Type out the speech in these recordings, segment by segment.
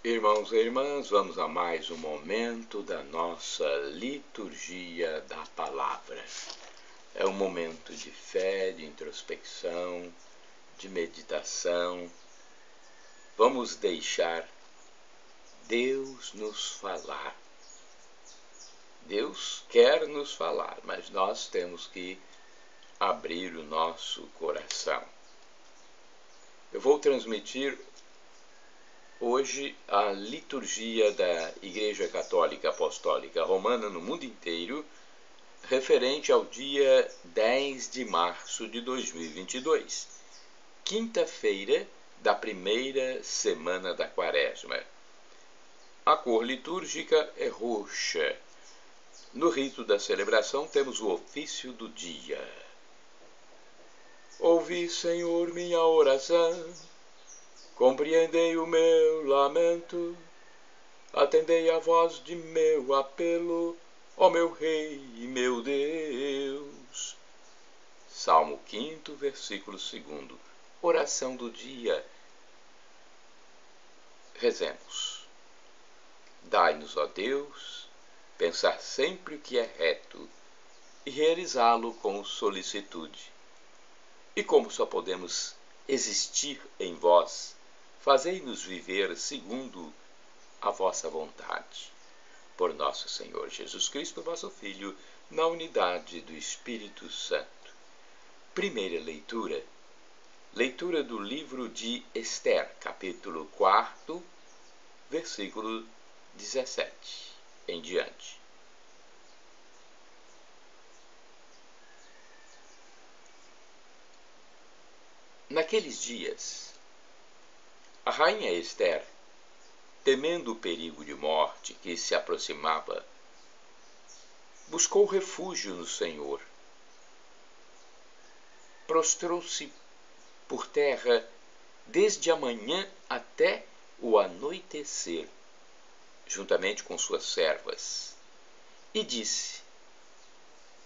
Irmãos e irmãs, vamos a mais um momento da nossa liturgia da palavra. É um momento de fé, de introspecção, de meditação. Vamos deixar Deus nos falar. Deus quer nos falar, mas nós temos que abrir o nosso coração. Eu vou transmitir hoje a liturgia da Igreja Católica Apostólica Romana no mundo inteiro, referente ao dia 10 de março de 2022, quinta-feira da primeira semana da Quaresma. A cor litúrgica é roxa. No rito da celebração temos o ofício do dia. Ouvi, Senhor, minha oração. Compreendei o meu lamento, atendei a voz de meu apelo, ó meu Rei e meu Deus. Salmo 5º, versículo 2º, oração do dia. Rezemos. Dai-nos, ó Deus, pensar sempre o que é reto e realizá-lo com solicitude. E como só podemos existir em vós, fazei-nos viver segundo a vossa vontade. Por nosso Senhor Jesus Cristo, vosso Filho, na unidade do Espírito Santo. Primeira leitura. Leitura do livro de Esther, capítulo 4, versículo 17 em diante. Naqueles dias, a rainha Esther, temendo o perigo de morte que se aproximava, buscou refúgio no Senhor. Prostrou-se por terra desde a manhã até o anoitecer, juntamente com suas servas, e disse: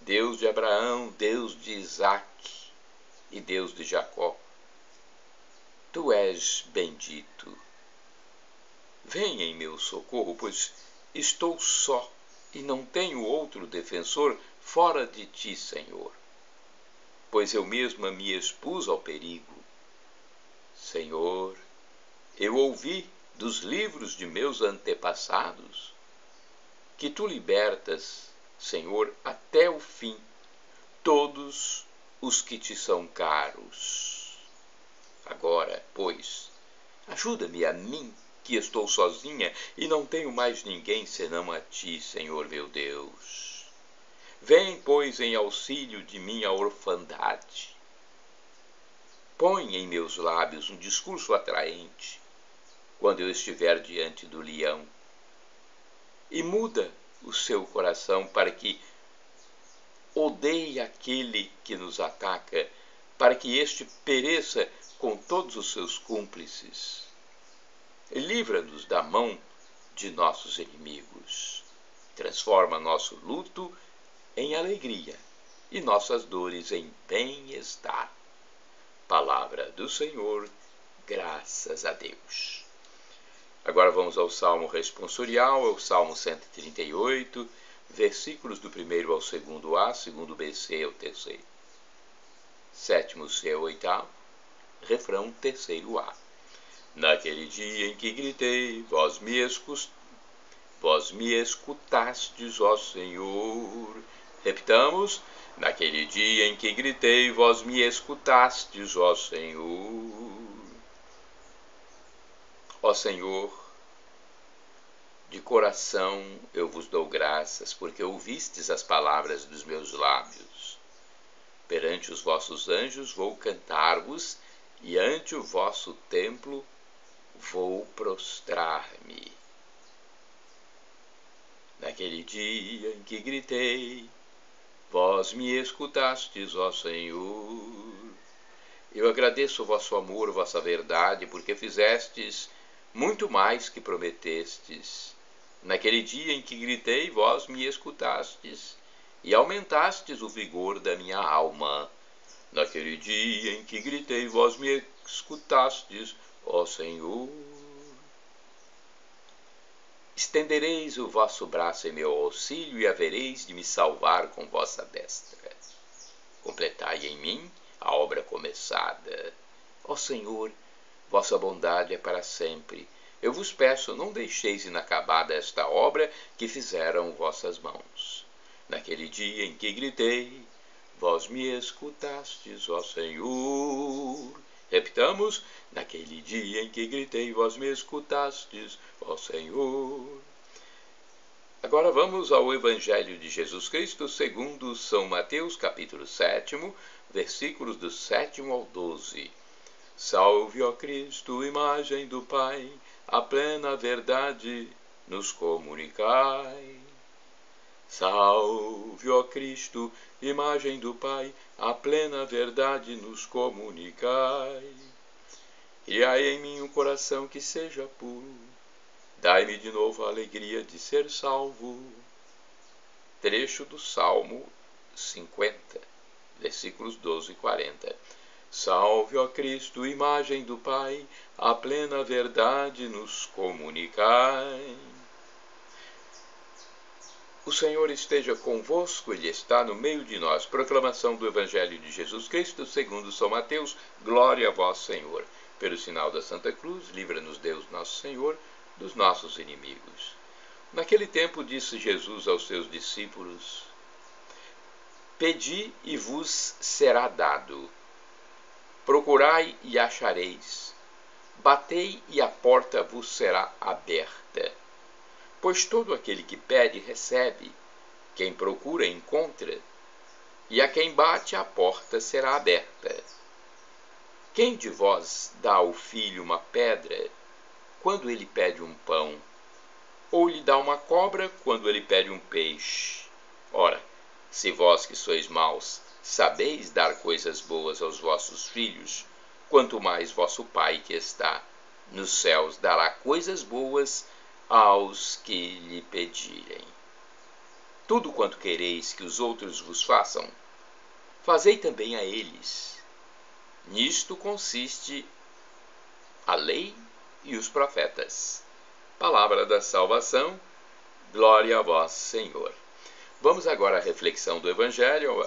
Deus de Abraão, Deus de Isaque e Deus de Jacó, tu és bendito. Venha em meu socorro, pois estou só e não tenho outro defensor fora de ti, Senhor. Pois eu mesma me expus ao perigo. Senhor, eu ouvi dos livros de meus antepassados que tu libertas, Senhor, até o fim, todos os que te são caros. Agora, pois, ajuda-me a mim, que estou sozinha e não tenho mais ninguém senão a ti, Senhor meu Deus. Vem, pois, em auxílio de minha orfandade. Põe em meus lábios um discurso atraente, quando eu estiver diante do leão, e muda o seu coração para que odeie aquele que nos ataca, para que este pereça com todos os seus cúmplices. Livra-nos da mão de nossos inimigos. Transforma nosso luto em alegria e nossas dores em bem-estar. Palavra do Senhor, graças a Deus. Agora vamos ao Salmo responsorial, é o Salmo 138, versículos do 1º ao 2º A, 2º BC ao 3º. 7º C ao 8º, refrão 3º A. Naquele dia em que gritei, vós me escutastes, ó Senhor. Repitamos. Naquele dia em que gritei, vós me escutastes, ó Senhor. Ó Senhor, de coração eu vos dou graças, porque ouvistes as palavras dos meus lábios. Perante os vossos anjos vou cantar-vos, e ante o vosso templo vou prostrar-me. Naquele dia em que gritei, vós me escutastes, ó Senhor. Eu agradeço o vosso amor, vossa verdade, porque fizestes muito mais que prometestes. Naquele dia em que gritei, vós me escutastes, e aumentastes o vigor da minha alma. Naquele dia em que gritei, vós me escutastes, ó Senhor. Estendereis o vosso braço em meu auxílio e havereis de me salvar com vossa destra. Completai em mim a obra começada. Ó Senhor, vossa bondade é para sempre. Eu vos peço, não deixeis inacabada esta obra que fizeram vossas mãos. Naquele dia em que gritei, vós me escutastes, ó Senhor. Repitamos, naquele dia em que gritei, vós me escutastes, ó Senhor. Agora vamos ao Evangelho de Jesus Cristo segundo São Mateus, capítulo 7, versículos do 7 ao 12. Salve, ó Cristo, imagem do Pai, a plena verdade nos comunicai. Salve, ó Cristo, imagem do Pai, a plena verdade nos comunicai. Criai em mim um coração que seja puro, dai-me de novo a alegria de ser salvo. Trecho do Salmo 50, versículos 12 e 40. Salve, ó Cristo, imagem do Pai, a plena verdade nos comunicai. O Senhor esteja convosco, Ele está no meio de nós. Proclamação do Evangelho de Jesus Cristo, segundo São Mateus. Glória a vós, Senhor. Pelo sinal da Santa Cruz, livra-nos Deus, nosso Senhor, dos nossos inimigos. Naquele tempo disse Jesus aos seus discípulos: Pedi e vos será dado. Procurai e achareis. Batei e a porta vos será aberta. Pois todo aquele que pede, recebe. Quem procura, encontra. E a quem bate, a porta será aberta. Quem de vós dá ao filho uma pedra, quando ele pede um pão? Ou lhe dá uma cobra, quando ele pede um peixe? Ora, se vós que sois maus, sabeis dar coisas boas aos vossos filhos, quanto mais vosso Pai que está nos céus dará coisas boas aos que lhe pedirem. Tudo quanto quereis que os outros vos façam, fazei também a eles. Nisto consiste a lei e os profetas. Palavra da salvação, glória a vós, Senhor. Vamos agora à reflexão do Evangelho,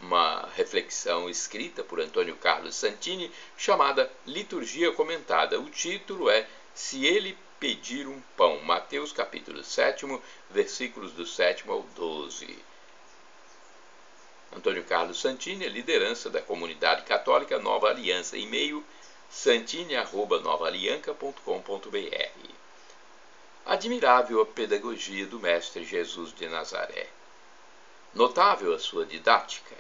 uma reflexão escrita por Antônio Carlos Santini, chamada Liturgia Comentada. O título é Se ele pedir um pão, Mateus capítulo 7, versículos do 7 ao 12. Antônio Carlos Santini é liderança da comunidade católica Nova Aliança, e-mail santini@novaalianca.com.br. Admirável a pedagogia do Mestre Jesus de Nazaré. Notável a sua didática.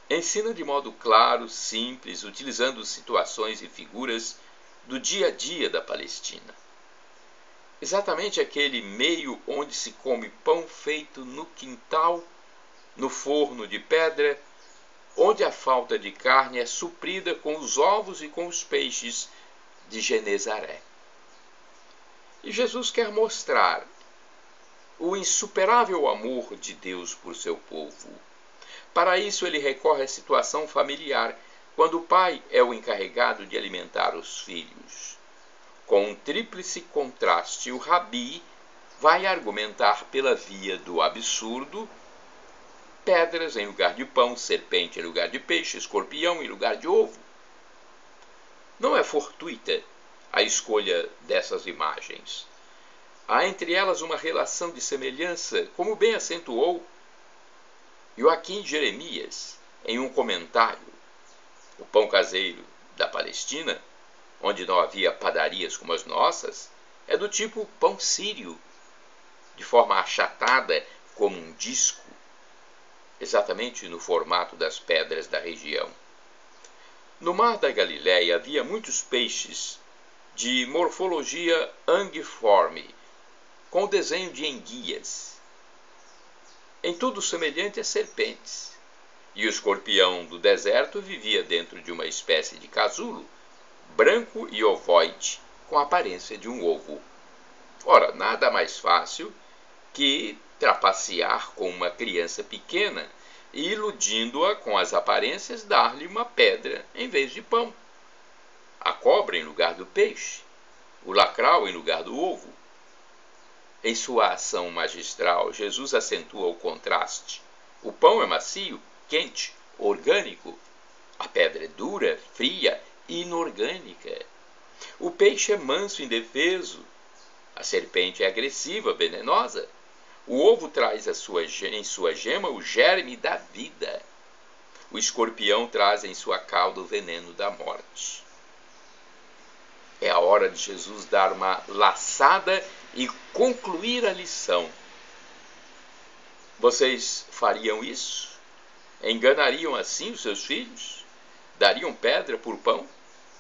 Ensina de modo claro, simples, utilizando situações e figuras do dia a dia da Palestina. Exatamente aquele meio onde se come pão feito no quintal, no forno de pedra, onde a falta de carne é suprida com os ovos e com os peixes de Genezaré. E Jesus quer mostrar o insuperável amor de Deus por seu povo. Para isso ele recorre à situação familiar, quando o pai é o encarregado de alimentar os filhos. Com um tríplice contraste, o rabi vai argumentar pela via do absurdo: pedras em lugar de pão, serpente em lugar de peixe, escorpião em lugar de ovo. Não é fortuita a escolha dessas imagens. Há entre elas uma relação de semelhança, como bem acentuou Joaquim Jeremias em um comentário. O pão caseiro da Palestina, onde não havia padarias como as nossas, é do tipo pão sírio, de forma achatada como um disco, exatamente no formato das pedras da região. No mar da Galileia havia muitos peixes de morfologia anguiforme, com desenho de enguias, em tudo semelhante a serpentes, e o escorpião do deserto vivia dentro de uma espécie de casulo, branco e ovoide, com a aparência de um ovo. Ora, nada mais fácil que trapacear com uma criança pequena e, iludindo-a com as aparências, dar-lhe uma pedra em vez de pão, a cobra em lugar do peixe, o lacral em lugar do ovo. Em sua ação magistral, Jesus acentua o contraste. O pão é macio, quente, orgânico. A pedra é dura, fria, inorgânica. O peixe é manso e indefeso. A serpente é agressiva, venenosa. O ovo traz em sua gema o germe da vida. O escorpião traz em sua cauda o veneno da morte. É a hora de Jesus dar uma laçada e concluir a lição. Vocês fariam isso? Enganariam assim os seus filhos? Dariam pedra por pão?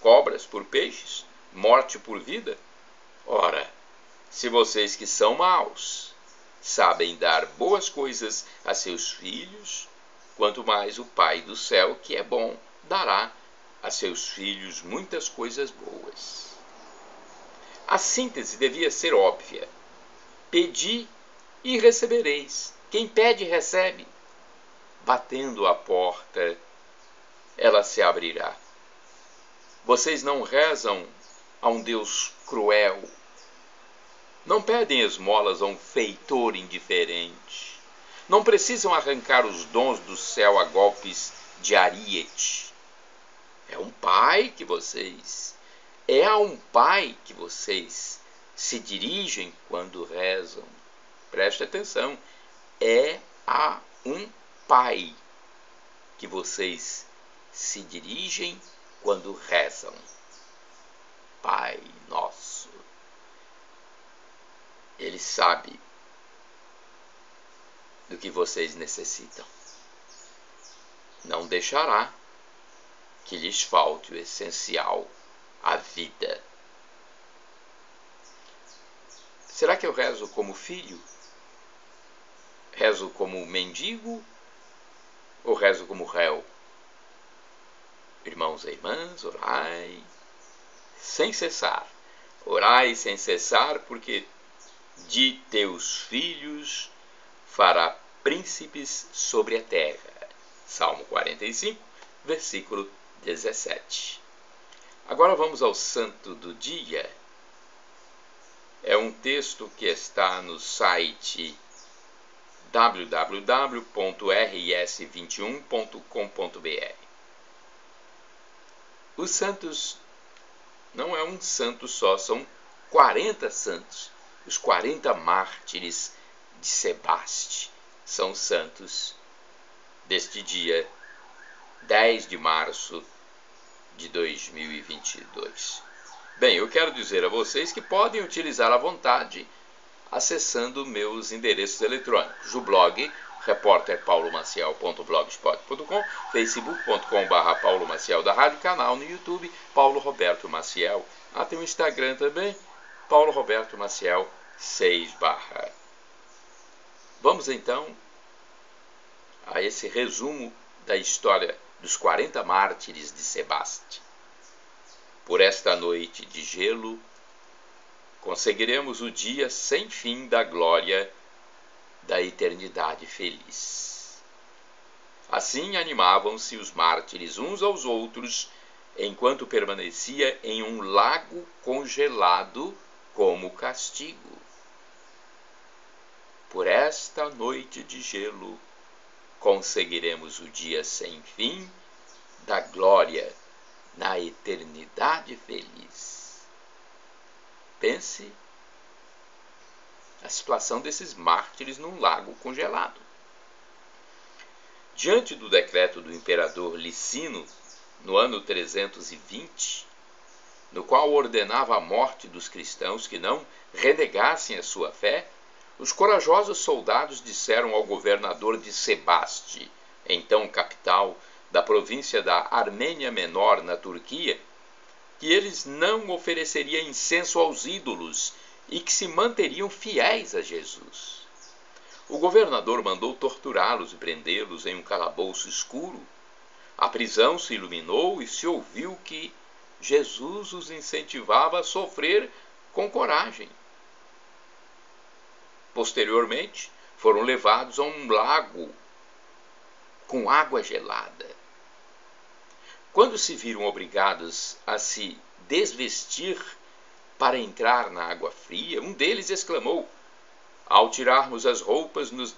Cobras por peixes? Morte por vida? Ora, se vocês que são maus sabem dar boas coisas a seus filhos, quanto mais o Pai do céu, que é bom, dará a seus filhos muitas coisas boas. A síntese devia ser óbvia. Pedi e recebereis. Quem pede, recebe. Batendo a porta, ela se abrirá. Vocês não rezam a um Deus cruel. Não pedem esmolas a um feitor indiferente. Não precisam arrancar os dons do céu a golpes de ariete. É a um pai que vocês se dirigem quando rezam. Preste atenção. É a um pai que vocês se dirigem quando rezam. Pai nosso. Ele sabe do que vocês necessitam. Não deixará que lhes falte o essencial, a vida. Será que eu rezo como filho? Rezo como mendigo? Ou rezo como réu? Irmãos e irmãs, orai sem cessar. Orai sem cessar, porque de teus filhos fará príncipes sobre a terra. Salmo 45, versículo 17. Agora vamos ao santo do dia. É um texto que está no site www.rs21.com.br. Os santos não é um santo só, são 40 santos. Os 40 mártires de Sebaste são santos deste dia 10 de março de 2022. Bem, eu quero dizer a vocês que podem utilizar à vontade acessando meus endereços eletrônicos. O blog repórterpaulomaciel.blogspot.com, facebook.com/Paulo Maciel da Rádio, canal no YouTube Paulo Roberto Maciel. Tem o Instagram também, Paulo Roberto Maciel 6 /. Vamos então a esse resumo da história dos 40 mártires de Sebaste. Por esta noite de gelo, conseguiremos o dia sem fim da glória da eternidade feliz. Assim animavam-se os mártires uns aos outros, enquanto permanecia em um lago congelado como castigo. Por esta noite de gelo, conseguiremos o dia sem fim da glória na eternidade feliz. Pense a situação desses mártires num lago congelado. Diante do decreto do imperador Licino, no ano 320, no qual ordenava a morte dos cristãos que não renegassem a sua fé, os corajosos soldados disseram ao governador de Sebaste, então capital da província da Armênia Menor, na Turquia, que eles não ofereceriam incenso aos ídolos e que se manteriam fiéis a Jesus. O governador mandou torturá-los e prendê-los em um calabouço escuro. A prisão se iluminou e se ouviu que Jesus os incentivava a sofrer com coragem. Posteriormente, foram levados a um lago com água gelada. Quando se viram obrigados a se desvestir para entrar na água fria, um deles exclamou: Ao tirarmos as roupas, nos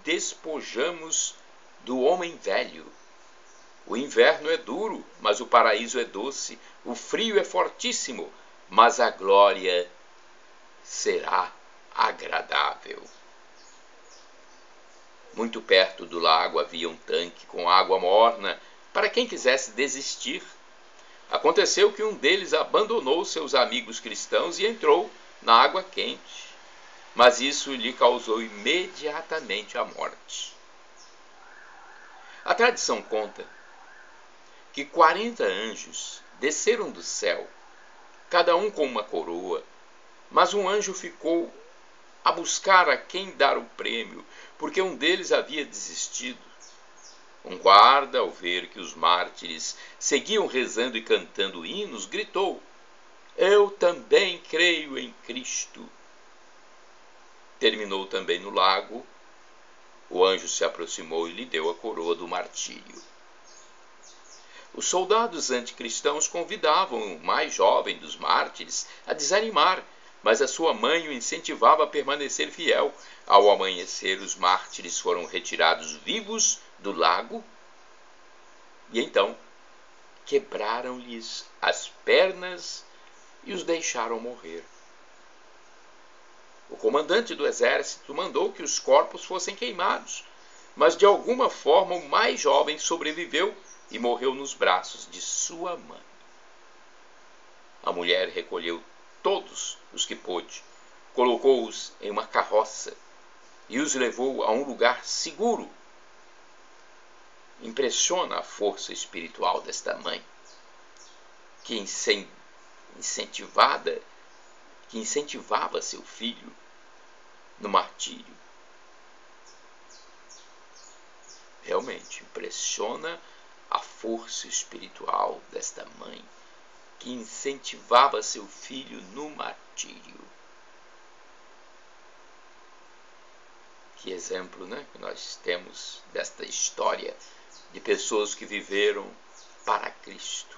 despojamos do homem velho. O inverno é duro, mas o paraíso é doce. O frio é fortíssimo, mas a glória será agradável. Muito perto do lago havia um tanque com água morna para quem quisesse desistir. Aconteceu que um deles abandonou seus amigos cristãos e entrou na água quente, mas isso lhe causou imediatamente a morte. A tradição conta que 40 anjos desceram do céu, cada um com uma coroa, mas um anjo ficou a buscar a quem dar o prêmio, porque um deles havia desistido. Um guarda, ao ver que os mártires seguiam rezando e cantando hinos, gritou: "Eu também creio em Cristo." Terminou também no lago. O anjo se aproximou e lhe deu a coroa do martírio. Os soldados anticristãos convidavam o mais jovem dos mártires a desanimar, mas a sua mãe o incentivava a permanecer fiel. Ao amanhecer, os mártires foram retirados vivos do lago e então quebraram-lhes as pernas e os deixaram morrer. O comandante do exército mandou que os corpos fossem queimados, mas de alguma forma o mais jovem sobreviveu e morreu nos braços de sua mãe. A mulher recolheu todos os que pôde, colocou-os em uma carroça e os levou a um lugar seguro. Impressiona a força espiritual desta mãe, que incentivava seu filho no martírio. Realmente impressiona a força espiritual desta mãe, que incentivava seu filho no martírio. Que exemplo, né, que nós temos desta história de pessoas que viveram para Cristo.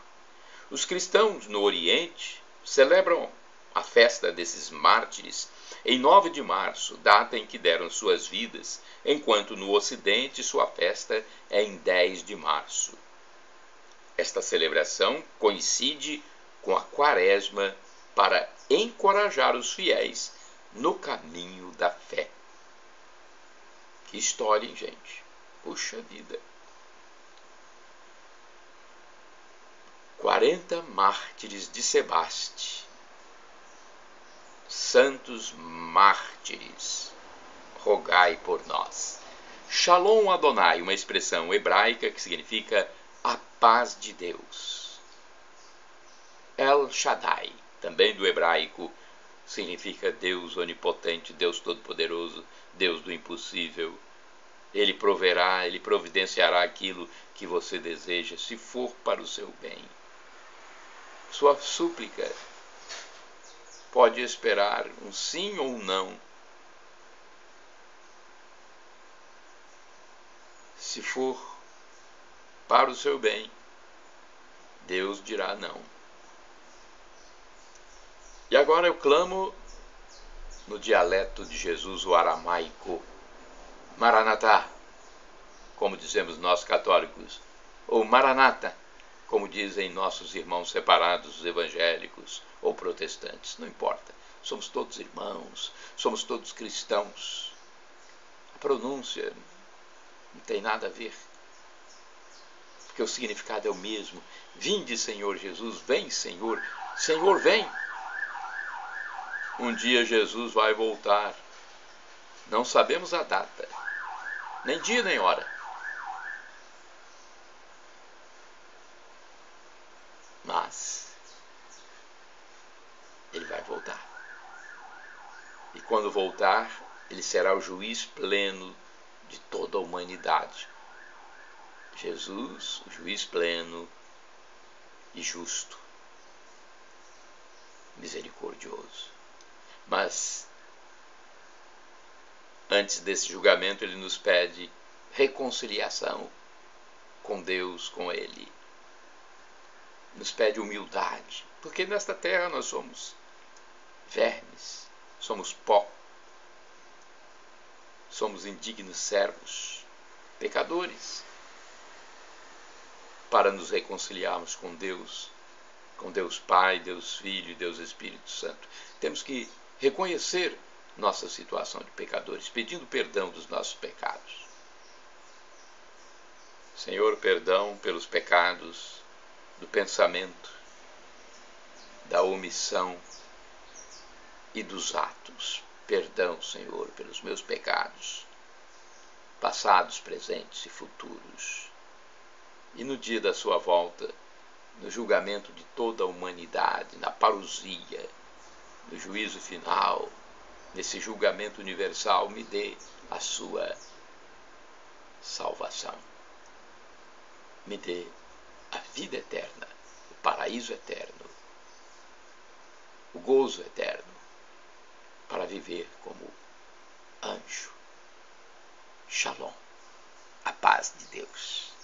Os cristãos no Oriente celebram a festa desses mártires em 9 de março, data em que deram suas vidas, enquanto no Ocidente sua festa é em 10 de março. Esta celebração coincide com a Quaresma para encorajar os fiéis no caminho da fé. Que história, hein, gente? Puxa vida! 40 mártires de Sebaste. Santos mártires, rogai por nós. Shalom Adonai, uma expressão hebraica que significa a paz de Deus. El Shaddai, também do hebraico, significa Deus onipotente, Deus todo-poderoso, Deus do impossível. Ele proverá, Ele providenciará aquilo que você deseja, se for para o seu bem. Sua súplica pode esperar um sim ou um não. Se for para o seu bem, Deus dirá não. E agora eu clamo no dialeto de Jesus, o aramaico, Maranatá, como dizemos nós católicos, ou Maranata, como dizem nossos irmãos separados, os evangélicos ou protestantes, não importa. Somos todos irmãos, somos todos cristãos. A pronúncia não tem nada a ver, porque o significado é o mesmo. Vinde, Senhor Jesus, vem, Senhor. Senhor, vem. Um dia Jesus vai voltar. Não sabemos a data, nem dia nem hora. Mas ele vai voltar. E quando voltar, ele será o juiz pleno de toda a humanidade. Jesus, o juiz pleno e justo, misericordioso. Mas antes desse julgamento, ele nos pede reconciliação com Deus, com Ele. Nos pede humildade, porque nesta terra nós somos vermes, somos pó, somos indignos servos, pecadores. Para nos reconciliarmos com Deus Pai, Deus Filho e Deus Espírito Santo, temos que reconhecer nossa situação de pecadores, pedindo perdão dos nossos pecados. Senhor, perdão pelos pecados do pensamento, da omissão e dos atos. Perdão, Senhor, pelos meus pecados, passados, presentes e futuros. E no dia da sua volta, no julgamento de toda a humanidade, na parousia, no juízo final, nesse julgamento universal, me dê a sua salvação. Me dê a vida eterna, o paraíso eterno, o gozo eterno, para viver como anjo. Shalom, a paz de Deus.